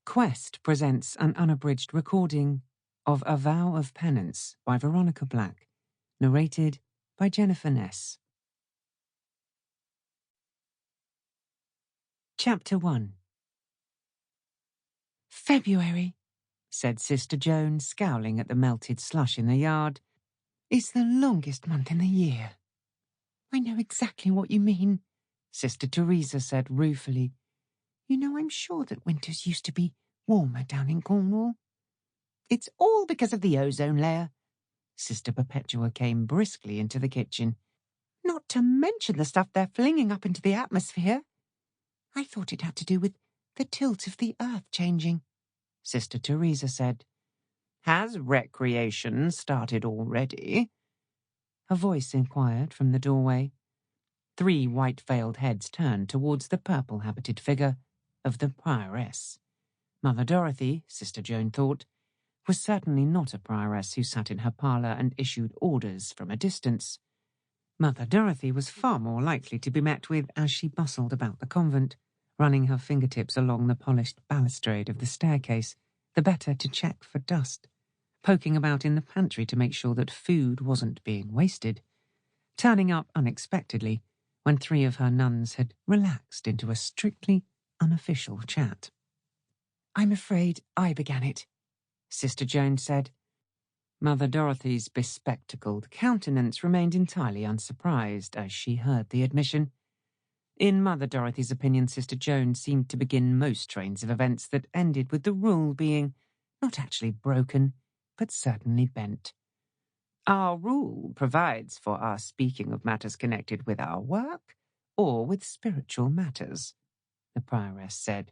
Quest presents an unabridged recording of A Vow of Penance by Veronica Black, narrated by Jennifer Ness. Chapter 1. February, said Sister Joan, scowling at the melted slush in the yard, is the longest month in the year. I know exactly what you mean, Sister Teresa said ruefully. You know, I'm sure that winters used to be warmer down in Cornwall. It's all because of the ozone layer. Sister Perpetua came briskly into the kitchen. Not to mention the stuff they're flinging up into the atmosphere. I thought it had to do with the tilt of the earth changing, Sister Teresa said. Has recreation started already? A voice inquired from the doorway. 3 white-veiled heads turned towards the purple-habited figure of the prioress. Mother Dorothy, Sister Joan thought, was certainly not a prioress who sat in her parlour and issued orders from a distance. Mother Dorothy was far more likely to be met with as she bustled about the convent, running her fingertips along the polished balustrade of the staircase, the better to check for dust, poking about in the pantry to make sure that food wasn't being wasted, turning up unexpectedly when 3 of her nuns had relaxed into a strictly unofficial chat. I'm afraid I began it, Sister Joan said. Mother Dorothy's bespectacled countenance remained entirely unsurprised as she heard the admission. In Mother Dorothy's opinion, Sister Joan seemed to begin most trains of events that ended with the rule being not actually broken, but certainly bent. Our rule provides for our speaking of matters connected with our work or with spiritual matters, the prioress said.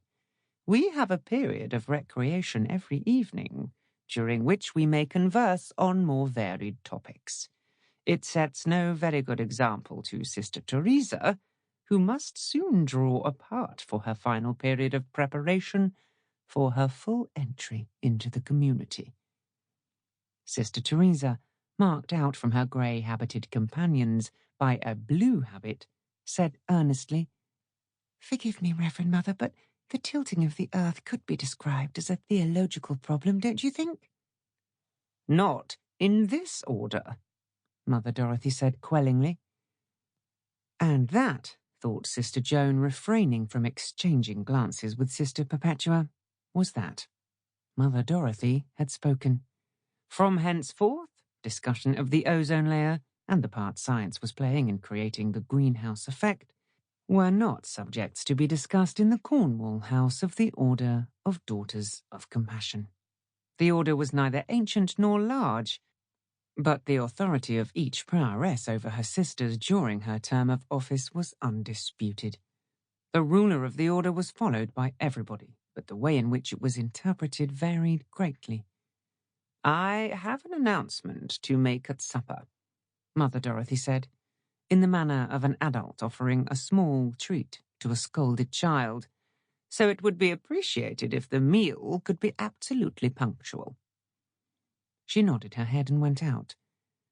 We have a period of recreation every evening, during which we may converse on more varied topics. It sets no very good example to Sister Teresa, who must soon draw apart for her final period of preparation for her full entry into the community. Sister Teresa, marked out from her grey-habited companions by a blue habit, said earnestly, Forgive me, Reverend Mother, but the tilting of the earth could be described as a theological problem, don't you think? Not in this order, Mother Dorothy said quellingly. And that, thought Sister Joan, refraining from exchanging glances with Sister Perpetua, was that. Mother Dorothy had spoken. From henceforth, discussion of the ozone layer and the part science was playing in creating the greenhouse effect were not subjects to be discussed in the Cornwall House of the Order of Daughters of Compassion. The order was neither ancient nor large, but the authority of each prioress over her sisters during her term of office was undisputed. The ruler of the order was followed by everybody, but the way in which it was interpreted varied greatly. I have an announcement to make at supper, Mother Dorothy said, in the manner of an adult offering a small treat to a scolded child, so it would be appreciated if the meal could be absolutely punctual. She nodded her head and went out.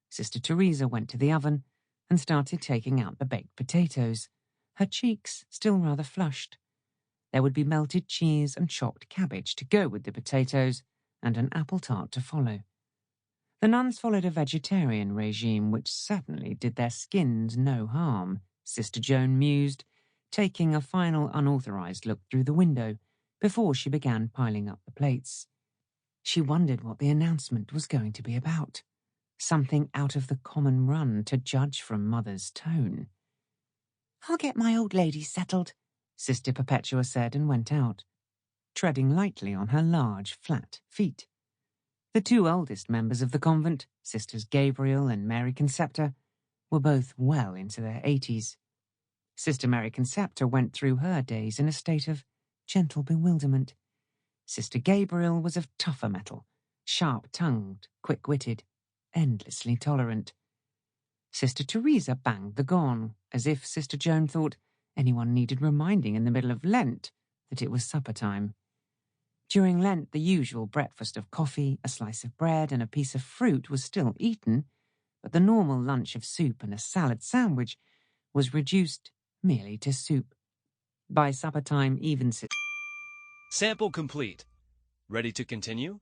Sister Teresa went to the oven and started taking out the baked potatoes, her cheeks still rather flushed. There would be melted cheese and chopped cabbage to go with the potatoes, and an apple tart to follow. The nuns followed a vegetarian regime which certainly did their skins no harm, Sister Joan mused, taking a final unauthorized look through the window before she began piling up the plates. She wondered what the announcement was going to be about. Something out of the common run, to judge from Mother's tone. I'll get my old lady settled, Sister Perpetua said and went out, treading lightly on her large, flat feet. The 2 oldest members of the convent, Sisters Gabriel and Mary Concepta, were both well into their 80s. Sister Mary Concepta went through her days in a state of gentle bewilderment. Sister Gabriel was of tougher metal, sharp-tongued, quick-witted, endlessly tolerant. Sister Teresa banged the gong, as if Sister Joan thought anyone needed reminding in the middle of Lent that it was supper time. During Lent, the usual breakfast of coffee, a slice of bread and a piece of fruit was still eaten, but the normal lunch of soup and a salad sandwich was reduced merely to soup. By supper time, even... Sample complete. Ready to continue?